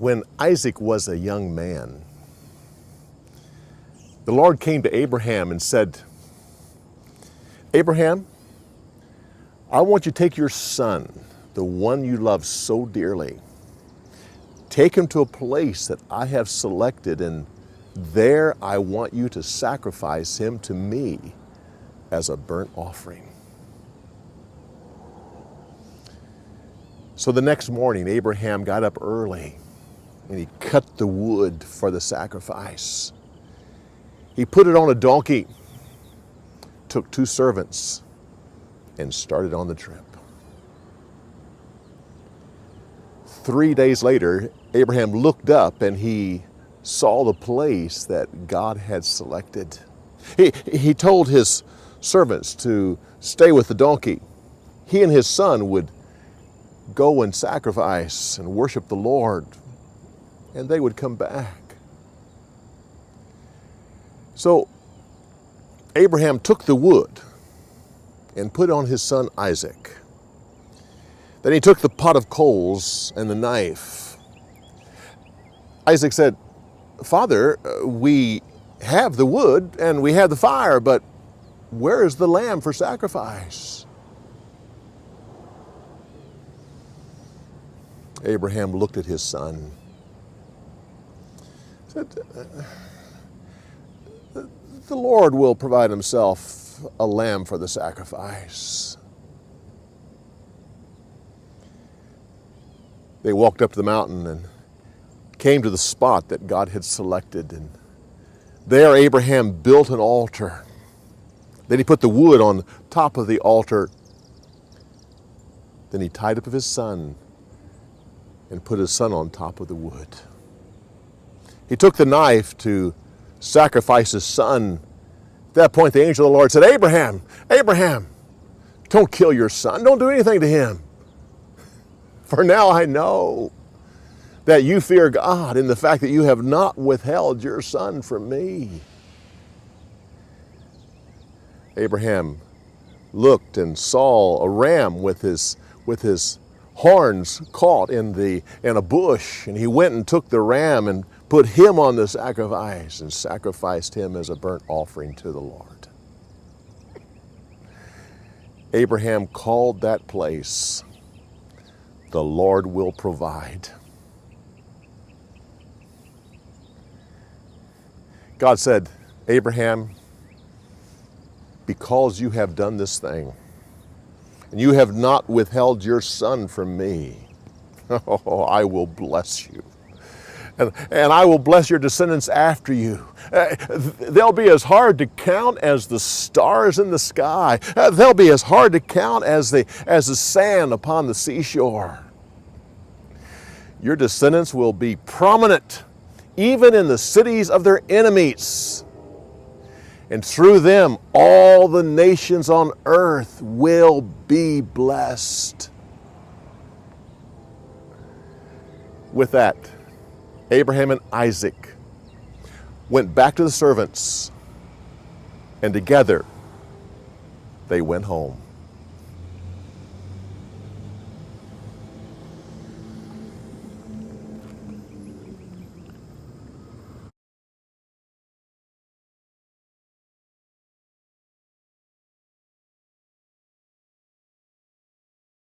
When Isaac was a young man, the Lord came to Abraham and said, Abraham, I want you to take your son, the one you love so dearly, take him to a place that I have selected, and there I want you to sacrifice him to me as a burnt offering. So the next morning, Abraham got up early and he cut the wood for the sacrifice. He put it on a donkey, took 2 servants, and started on the trip. 3 days later, Abraham looked up and he saw the place that God had selected. He told his servants to stay with the donkey. He and his son would go and sacrifice and worship the Lord, and they would come back. So Abraham took the wood and put it on his son Isaac. Then he took the pot of coals and the knife. Isaac said, Father, we have the wood and we have the fire, but where is the lamb for sacrifice? Abraham looked at his son. Said, the Lord will provide himself a lamb for the sacrifice. They walked up the mountain and came to the spot that God had selected. And there Abraham built an altar. Then he put the wood on top of the altar. Then he tied up his son and put his son on top of the wood. He took the knife to sacrifice his son. At that point, the angel of the Lord said, Abraham, Abraham, don't kill your son. Don't do anything to him. For now I know that you fear God in the fact that you have not withheld your son from me. Abraham looked and saw a ram with his horns caught in a bush, and he went and took the ram and put him on the sacrifice and sacrificed him as a burnt offering to the Lord. Abraham called that place, the Lord will provide. God said, Abraham, because you have done this thing, and you have not withheld your son from me, I will bless you. And I will bless your descendants after you. They'll be as hard to count as the stars in the sky. They'll be as hard to count as the sand upon the seashore. Your descendants will be prominent, even in the cities of their enemies. And through them, all the nations on earth will be blessed. With that, Abraham and Isaac went back to the servants, and together they went home.